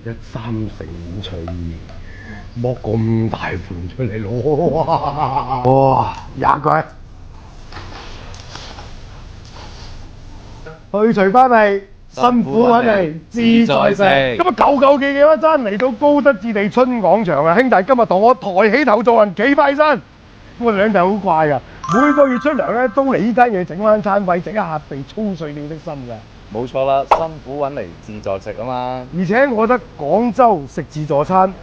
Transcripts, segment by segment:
1/3除以剝咁大盤出嚟攞，哇，20個。去除翻嚟，辛苦揾嚟，自在食。今日九幾幾蚊餐嚟到高德置地春廣場啊！兄弟，今日同我抬起頭做人，企快身。我哋兩弟好怪㗎，每個月出糧咧都嚟呢間嘢整翻餐費，整一下被操碎了的心㗎。冇錯啦，辛苦揾嚟自在食啊嘛。而且我覺得廣州食自助餐，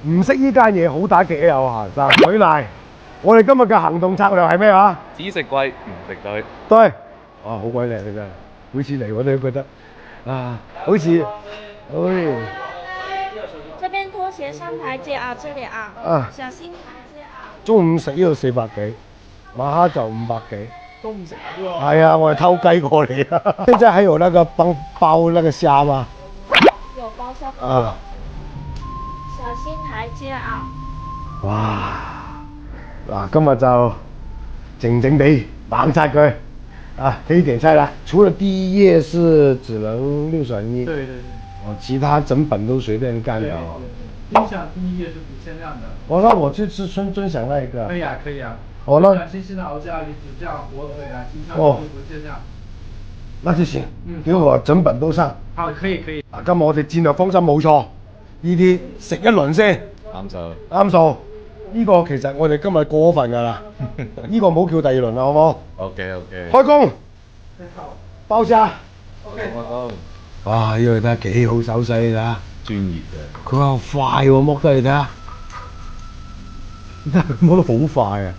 唔識呢間嘢好打極都有閒生。許賴，我哋今日嘅行動策略係咩話？只食貴唔食對。對，哇，好鬼靚你真係，每次嚟我都覺得啊，好似，这边拖鞋3台阶啊，这里啊，小心台阶啊。中午食呢度400幾，晚黑就500幾。都唔食喎。係啊，我係偷雞過嚟啊！現在還有那個包那個蝦嗎？有包蝦。啊。小心台階啊！哇！嗱，今日就靜靜地猛拆佢啊！可以點菜啦。除了第一頁是只能6選1。對。哦，其他整本都隨便幹的。音響第一頁是不限量的。我那我去吃尊享那一個。可以啊，可以啊。哦，那新鮮的熬蝦梨子醬、火腿啊，新香不限量。那就行，給我整本都上。好，可以可以。今日我哋戰略方針冇錯，呢啲食一輪先。啱數。啱數。呢個其實我哋今日過份㗎啦，呢個唔好叫第二輪啦，好唔好 ？OK。開工。包蝦。OK。開工。哇！呢個睇下幾好手勢，你睇下。專業嘅。佢話快喎，剝得你睇下。摸得好快啊！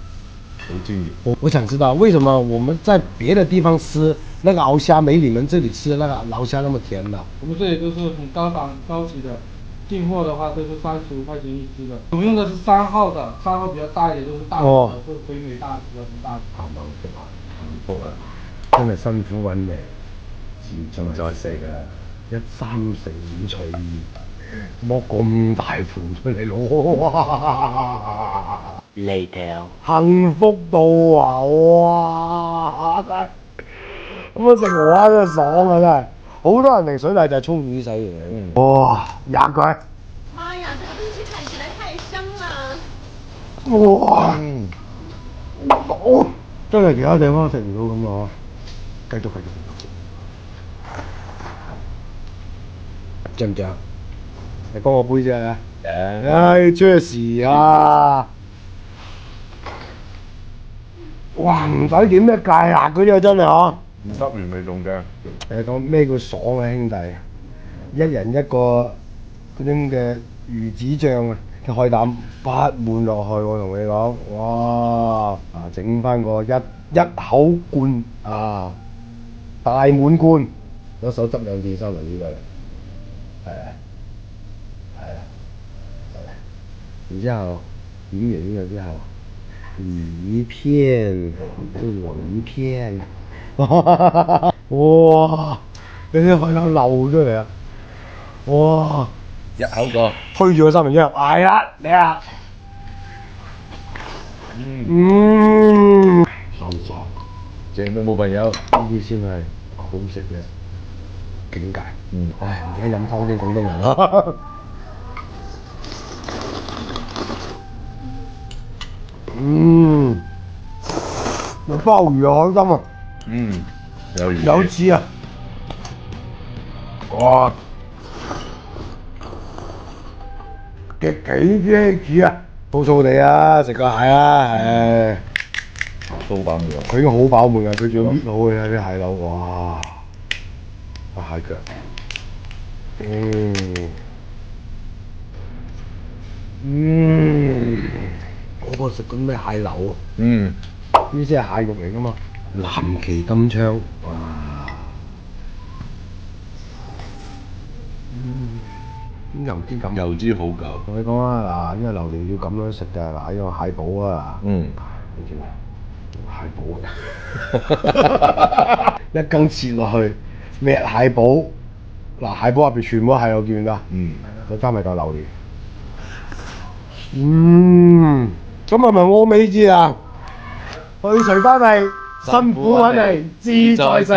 好專業。我想知道為什麼我們在別的地方吃那個熬蝦沒你們這裡吃那個熬蝦那麼甜的？我們這裡都是很高檔高級的，進貨的話都是35塊錢一隻的。我們用的是3號的，3號比較大一點，就是大隻的，或者北美大隻的，很大隻。幸福啊！真係辛苦揾嚟，自在食啊！1/3除以剝咁大盤出嚟攞，哇！嚟條。幸福到啊！哇！真係咁啊食鵝蝦真係爽啊！真係，好多人嚟水禮就係沖魚仔嘅。哇！20個。媽呀，這個東西看起來太香了。哇！好，真係其他地方食唔到咁啊！繼續。正唔正？你幫我杯啫啊！唉，出事啊！哇，唔使點咩芥辣嗰啲啊，真係嗬！唔得原味仲正。講咩叫爽啊，兄弟！一人一個嗰種嘅魚子醬啊，嘅海膽擺滿落去，我同你講，哇！啊，整翻個一口罐啊，大滿貫，攞手執2、3輪呢個嚟，係啊。然之後點完呢個之後，魚片，魚片，哇！你啲海膽漏出嚟啊！哇！一口過。推住個三文治，係啦，你啊！爽，正到冇朋友。呢啲先係好食嘅境界。唉，唔記得飲湯先廣東人啦。有鮑魚啊，海膽啊，有魚。有翅啊，哇！幾隻啊，粗粗地啊，食個蟹啊，唉，都飽滿。佢已經好飽滿㗎，佢仲要搣好嘅啲蟹柳，哇！蟹腳，嗰個食緊咩蟹柳啊？呢啲係蟹肉嚟㗎嘛？藍鰭金槍，哇！油脂感。油脂好夠。同你講啊，嗱，呢個榴蓮要咁樣食㗎，嗱，呢個蟹堡啊，蟹堡，一羹切落去，搣蟹堡，嗱，蟹堡入邊全部係蟹肉見唔見㗎？再加埋嚿榴蓮，咁係咪我美知啊？去除翻嚟，辛苦揾嚟，自在食。